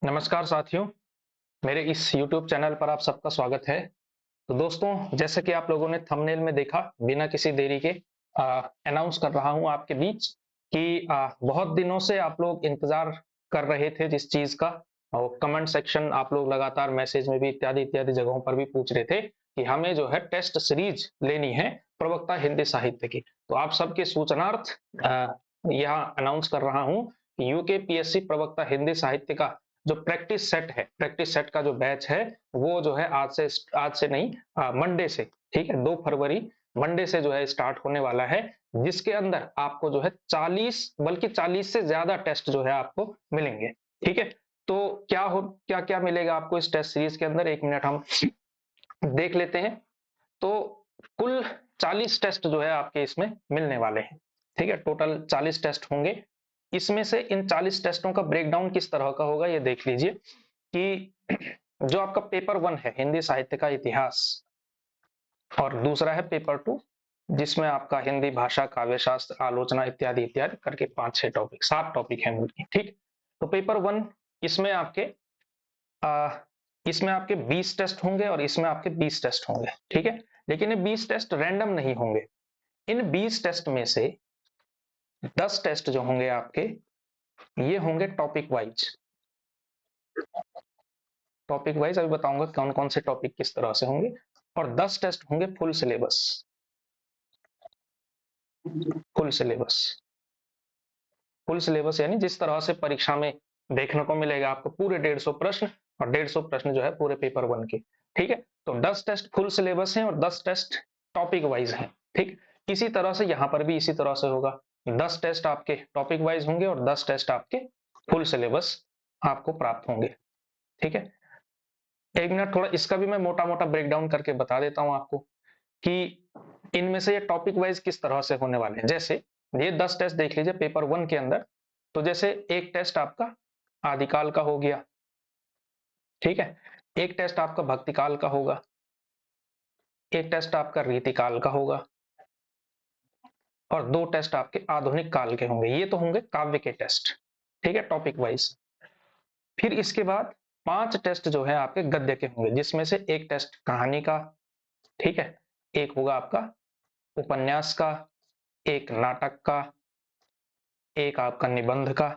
नमस्कार साथियों, मेरे इस YouTube चैनल पर आप सबका स्वागत है। तो दोस्तों, जैसे कि आप लोगों ने थंबनेल में देखा, बिना किसी देरी के अनाउंस कर रहा हूँ आपके बीच कि बहुत दिनों से आप लोग इंतज़ार कर रहे थे जिस चीज़ का, और कमेंट सेक्शन आप लोग लगातार मैसेज में भी इत्यादि-इत्यादि जगहों पर भी पूछ रहे थे कि हमें जो है टेस्ट सीरीज लेनी है प्रवक्ता हिंदी साहित्य की। तो आप सबके सूचनार्थ यहाँ अनाउंस कर रहा हूँ कि यूकेपीएससी प्रवक्ता हिंदी साहित्य का जो प्रैक्टिस सेट का जो बैच है, वो जो है आज से नहीं, मंडे से, ठीक है, 2 फरवरी मंडे से जो है स्टार्ट होने वाला है, जिसके अंदर आपको जो है 40 बल्कि 40 से ज्यादा टेस्ट जो है आपको मिलेंगे। ठीक है, तो क्या क्या मिलेगा आपको इस टेस्ट सीरीज के अंदर, 1 मिनट हम देख लेते हैं। तो कुल 40 टेस्ट जो है आपके इसमें मिलने वाले हैं। ठीक है, टोटल 40 टेस्ट होंगे। इसमें से इन 40 टेस्टों का ब्रेकडाउन किस तरह का होगा ये देख लीजिए कि जो आपका पेपर 1 है हिंदी साहित्य का इतिहास, और दूसरा है पेपर 2 जिसमें आपका हिंदी भाषा, काव्य शास्त्र, आलोचना इत्यादि इत्यादि करके 5-6 टॉपिक, 7 टॉपिक है मुझे। ठीक, तो पेपर 1 इसमें आपके आ, इसमें आपके 20 टेस्ट होंगे और इसमें आपके 20 टेस्ट होंगे। ठीक है, लेकिन ये 20 टेस्ट रैंडम नहीं होंगे। इन 20 टेस्ट में से 10 टेस्ट जो होंगे आपके, ये होंगे टॉपिक वाइज अभी बताऊंगा कौन कौन से टॉपिक किस तरह से होंगे, और 10 टेस्ट होंगे फुल सिलेबस फुल सिलेबस यानी जिस तरह से परीक्षा में देखने को मिलेगा आपको पूरे 150 प्रश्न, और 150 प्रश्न जो है पूरे पेपर 1 के। ठीक है, तो 10 टेस्ट फुल सिलेबस हैं और 10 टेस्ट टॉपिक वाइज हैं। ठीक, इसी तरह से यहाँ पर भी इसी तरह से होगा, 10 टेस्ट आपके टॉपिक वाइज होंगे और 10 टेस्ट आपके फुल सिलेबस आपको प्राप्त होंगे। ठीक है, 1 मिनट थोड़ा इसका भी मैं मोटा मोटा ब्रेकडाउन करके बता देता हूं आपको कि इनमें से ये टॉपिक वाइज किस तरह से होने वाले हैं। जैसे ये 10 टेस्ट देख लीजिए पेपर 1 के अंदर, तो जैसे एक टेस्ट आपका आदिकाल का हो गया, ठीक है, एक टेस्ट आपका भक्तिकाल का होगा, एक टेस्ट आपका रीतिकाल का होगा, और 2 टेस्ट आपके आधुनिक काल के होंगे। ये तो होंगे काव्य के टेस्ट। ठीक है, टॉपिक वाइज। फिर इसके बाद 5 टेस्ट जो है आपके गद्य के होंगे, जिसमें से एक टेस्ट कहानी का, ठीक है, एक होगा आपका उपन्यास का, एक नाटक का, एक आपका निबंध का,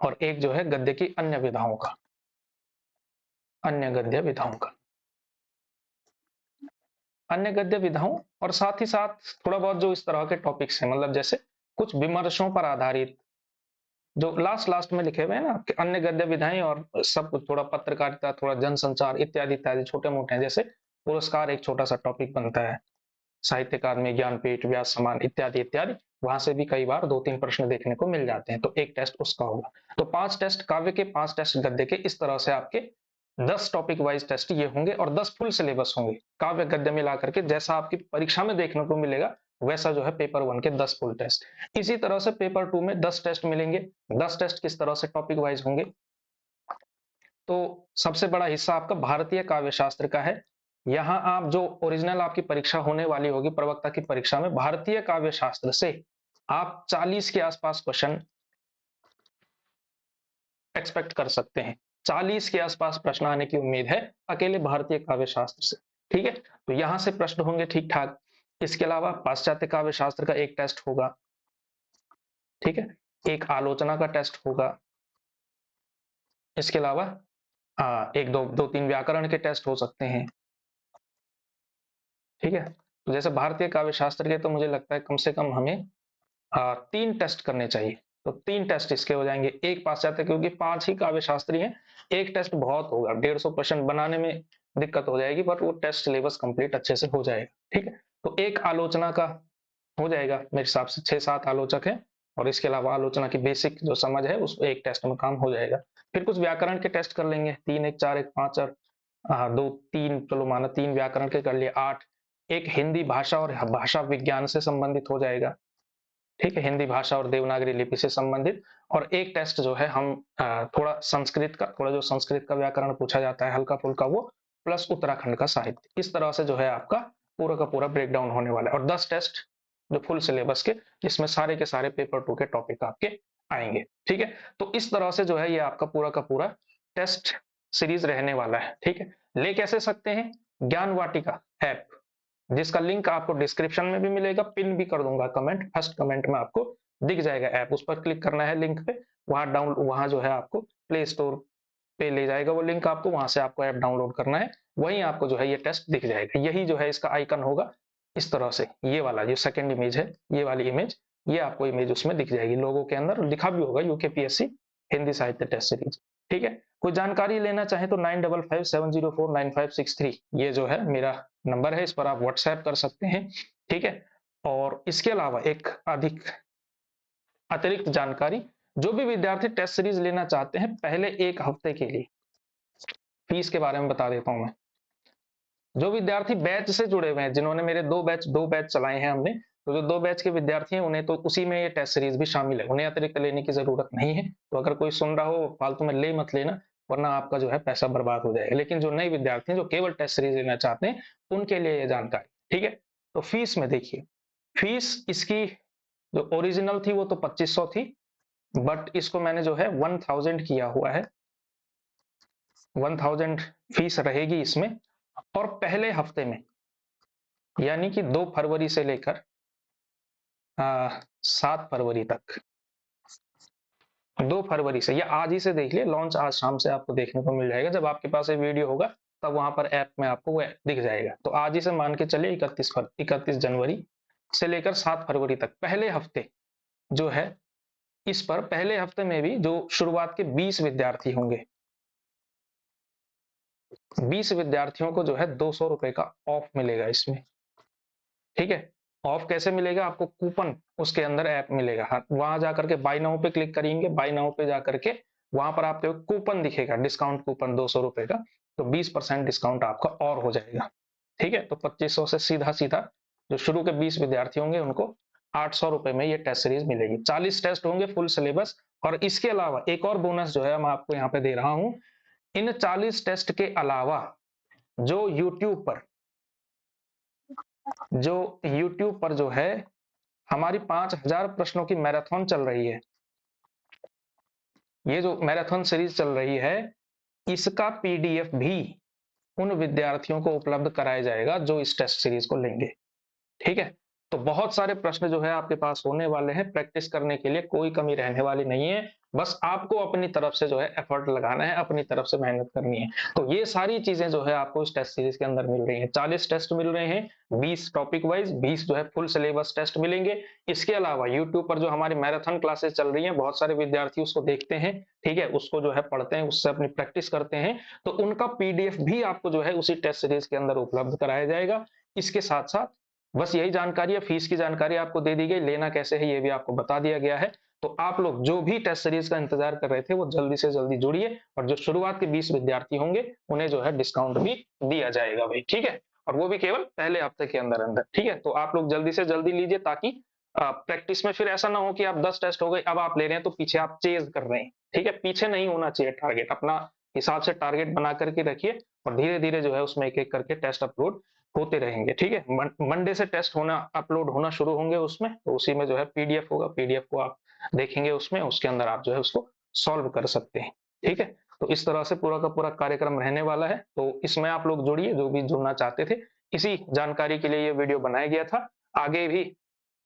और एक जो है गद्य की अन्य विधाओं का, अन्य गद्य विधाओं का, अन्य गद्य विधाओं। और साथ ही साथ थोड़ा बहुत जो इस तरह के टॉपिक्स हैं, मतलब जैसे कुछ विमर्शों पर आधारित जो लास्ट लास्ट में लिखे हुए हैं ना आपके, अन्य गद्य विधाएं, और सब कुछ थोड़ा पत्रकारिता, थोड़ा जनसंचार इत्यादि इत्यादि छोटे मोटे हैं। जैसे पुरस्कार एक छोटा सा टॉपिक बनता है, साहित्य अकादमी, ज्ञानपीठ, व्यास सम्मान इत्यादि इत्यादि, वहां से भी कई बार 2-3 प्रश्न देखने को मिल जाते हैं, तो एक टेस्ट उसका होगा। तो 5 टेस्ट काव्य के, 5 टेस्ट गद्य के, इस तरह से आपके 10 टॉपिक वाइज टेस्ट ये होंगे, और 10 फुल सिलेबस होंगे काव्य गद्य मिला करके। जैसा आपकी परीक्षा में देखने को मिलेगा वैसा जो है पेपर 1 के 10 फुल टेस्ट। इसी तरह से पेपर 2 में 10 टेस्ट मिलेंगे। 10 टेस्ट किस तरह से टॉपिक वाइज होंगे, तो सबसे बड़ा हिस्सा आपका भारतीय काव्य शास्त्र का है। यहां आप जो ओरिजिनल आपकी परीक्षा होने वाली होगी प्रवक्ता की परीक्षा में, भारतीय काव्य शास्त्र से आप 40 के आसपास क्वेश्चन एक्सपेक्ट कर सकते हैं। 40 के आसपास प्रश्न आने की उम्मीद है अकेले भारतीय काव्य शास्त्र से। ठीक है, तो यहां से प्रश्न होंगे ठीक ठाक। इसके अलावा पाश्चात्य काव्य शास्त्र का एक टेस्ट होगा, ठीक है, एक आलोचना का टेस्ट होगा। इसके अलावा एक दो दो तीन व्याकरण के टेस्ट हो सकते हैं। ठीक है, तो जैसे भारतीय काव्य शास्त्र के, तो मुझे लगता है कम से कम हमें 3 टेस्ट करने चाहिए। तो 3 टेस्ट इसके हो जाएंगे। एक पाश्चात्य, क्योंकि 5 ही काव्य शास्त्री हैं, एक टेस्ट बहुत होगा, 150 क्वेश्चन बनाने में दिक्कत हो जाएगी, बट वो टेस्ट सिलेबस कंप्लीट अच्छे से हो जाएगा। ठीक है, तो एक आलोचना का हो जाएगा, मेरे हिसाब से 6-7 आलोचक है, और इसके अलावा आलोचना की बेसिक जो समझ है उस एक टेस्ट में काम हो जाएगा। फिर कुछ व्याकरण के टेस्ट कर लेंगे, 3 1 4 1 5, और 2 3, चलो माना 3 व्याकरण के कर लिए 8। एक हिंदी भाषा और भाषा विज्ञान से संबंधित हो जाएगा, ठीक है, हिंदी भाषा और देवनागरी लिपि से संबंधित। और एक टेस्ट जो है हम थोड़ा संस्कृत का, थोड़ा जो संस्कृत का व्याकरण पूछा जाता है हल्का फुल्का वो, प्लस उत्तराखंड का साहित्य। इस तरह से जो है आपका पूरा का पूरा ब्रेकडाउन होने वाला है। और 10 टेस्ट जो फुल सिलेबस के, जिसमें सारे के सारे पेपर 2 के टॉपिक आपके आएंगे। ठीक है, तो इस तरह से जो है ये आपका पूरा का पूरा टेस्ट सीरीज रहने वाला है। ठीक है, ले कैसे सकते हैं, ज्ञान वाटिका ऐप, जिसका लिंक आपको डिस्क्रिप्शन में भी मिलेगा, पिन भी कर दूंगा कमेंट, फर्स्ट कमेंट में आपको दिख जाएगा ऐप, उस पर क्लिक करना है लिंक पे, वहां जो है आपको प्ले स्टोर पे ले जाएगा वो लिंक, आपको वहां से आपको ऐप डाउनलोड करना है, वहीं आपको जो है ये टेस्ट दिख जाएगा। यही जो है इसका आइकन होगा इस तरह से, ये वाला जो सेकंड इमेज है, ये वाली इमेज, ये आपको इमेज उसमें दिख जाएगी, लोगों के अंदर लिखा भी होगा यूकेपीएससी हिंदी साहित्य टेस्ट सीरीज। ठीक है, कोई जानकारी लेना चाहे तो 9557049563 ये जो है मेरा नंबर है, इस पर आप व्हाट्सएप कर सकते हैं। ठीक है, और इसके अलावा एक अधिक अतिरिक्त जानकारी, जो भी विद्यार्थी टेस्ट सीरीज लेना चाहते हैं पहले एक हफ्ते के लिए, फीस के बारे में बता देता हूं मैं। जो विद्यार्थी बैच से जुड़े हुए हैं, जिन्होंने मेरे दो बैच चलाए हैं हमने, तो जो 2 बैच के विद्यार्थी हैं उन्हें तो उसी में ये टेस्ट सीरीज भी शामिल है, उन्हें अतिरिक्त लेने की जरूरत नहीं है। तो अगर कोई सुन रहा हो फालतू में ले मत लेना, वरना आपका जो है पैसा बर्बाद हो जाएगा। लेकिन जो नए विद्यार्थी हैं जो केवल टेस्ट सीरीज लेना चाहते हैं उनके लिए ये जानकारी। ठीक है, तो फीस में देखिए, फीस इसकी जो ओरिजिनल थी वो तो 2500 थी, बट इसको मैंने जो है 1000 किया हुआ है, 1000 फीस रहेगी इसमें। और पहले हफ्ते में यानी कि 2 फरवरी से लेकर 7 फरवरी तक, 2 फरवरी से या आज ही से देख लिए, लॉन्च आज शाम से आपको देखने को मिल जाएगा, जब आपके पास ये वीडियो होगा तब वहां पर ऐप में आपको वो दिख जाएगा। तो आज ही से मान के चलिए 31 जनवरी से लेकर 7 फरवरी तक पहले हफ्ते जो है, इस पर पहले हफ्ते में भी जो शुरुआत के 20 विद्यार्थी होंगे, 20 विद्यार्थियों को जो है 200 रुपए का ऑफ मिलेगा इसमें। ठीक है, ऑफ कैसे मिलेगा, आपको कूपन उसके अंदर ऐप मिलेगा, हाँ, वहां जाकर के बाय नाउ पे क्लिक करेंगे, बाय नाउ पे जाकर के वहां पर आपको कूपन दिखेगा, डिस्काउंट कूपन 200 रुपए का, तो 20% डिस्काउंट आपका और हो जाएगा। ठीक है, तो 2500 से सीधा सीधा जो शुरू के 20 विद्यार्थी होंगे उनको 800 रुपए में ये टेस्ट सीरीज मिलेगी। 40 टेस्ट होंगे फुल सिलेबस, और इसके अलावा एक और बोनस जो है मैं आपको यहाँ पे दे रहा हूं, इन 40 टेस्ट के अलावा जो यूट्यूब पर जो है हमारी 5000 प्रश्नों की मैराथन चल रही है, ये जो मैराथन सीरीज चल रही है, इसका पीडीएफ भी उन विद्यार्थियों को उपलब्ध कराया जाएगा जो इस टेस्ट सीरीज को लेंगे। ठीक है, तो बहुत सारे प्रश्न जो है आपके पास होने वाले हैं, प्रैक्टिस करने के लिए कोई कमी रहने वाली नहीं है, बस आपको अपनी तरफ से जो है एफर्ट लगाना है, अपनी तरफ से मेहनत करनी है। तो ये सारी चीजें जो है आपको इस टेस्ट सीरीज के अंदर मिल रही हैं, 40 टेस्ट मिल रहे हैं, 20 टॉपिक वाइज, 20 जो है फुल सिलेबस टेस्ट मिलेंगे। इसके अलावा यूट्यूब पर जो हमारी मैराथन क्लासेस चल रही हैं, बहुत सारे विद्यार्थी उसको देखते हैं, ठीक है, उसको जो है पढ़ते हैं, उससे अपनी प्रैक्टिस करते हैं, तो उनका पीडीएफ भी आपको जो है उसी टेस्ट सीरीज के अंदर उपलब्ध कराया जाएगा। इसके साथ साथ बस यही जानकारी है, फीस की जानकारी आपको दे दी गई, लेना कैसे है ये भी आपको बता दिया गया है। तो आप लोग जो भी टेस्ट सीरीज का इंतजार कर रहे थे वो जल्दी से जल्दी जुड़िए, और जो शुरुआत के 20 विद्यार्थी होंगे उन्हें जो है डिस्काउंट भी दिया जाएगा भाई। ठीक है, और वो भी केवल पहले हफ्ते के अंदर अंदर। ठीक है, तो आप लोग जल्दी से जल्दी लीजिए, ताकि प्रैक्टिस में फिर ऐसा ना हो कि आप 10 टेस्ट हो गए अब आप ले रहे हैं तो पीछे आप चेज कर रहे हैं। ठीक है, पीछे नहीं होना चाहिए, टारगेट अपना हिसाब से टारगेट बना करके रखिए, और धीरे धीरे जो है उसमें एक एक करके टेस्ट अपलोड होते रहेंगे। ठीक है, मंडे से टेस्ट होना अपलोड होना शुरू होंगे उसमें, तो उसी में जो है पीडीएफ होगा, पीडीएफ को आप देखेंगे उसमें, उसके अंदर आप जो है उसको सॉल्व कर सकते हैं। ठीक है, तो इस तरह से पूरा का पूरा कार्यक्रम रहने वाला है, तो इसमें आप लोग जुड़िए जो भी जुड़ना चाहते थे। इसी जानकारी के लिए ये वीडियो बनाया गया था। आगे भी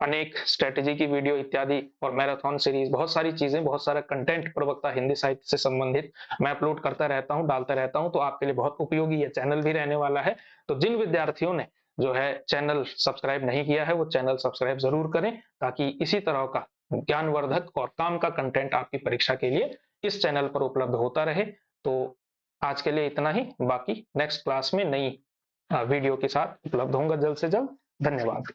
अनेक स्ट्रेटेजी की वीडियो इत्यादि और मैराथन सीरीज, बहुत सारी चीजें, बहुत सारा कंटेंट प्रवक्ता हिंदी साहित्य से संबंधित मैं अपलोड करता रहता हूं, डालता रहता हूं, तो आपके लिए बहुत उपयोगी ये चैनल भी रहने वाला है। तो जिन विद्यार्थियों ने जो है चैनल सब्सक्राइब नहीं किया है वो चैनल सब्सक्राइब जरूर करें, ताकि इसी तरह का ज्ञानवर्धक और काम का कंटेंट आपकी परीक्षा के लिए इस चैनल पर उपलब्ध होता रहे। तो आज के लिए इतना ही, बाकी नेक्स्ट क्लास में नई वीडियो के साथ उपलब्ध होगा जल्द से जल्द। धन्यवाद।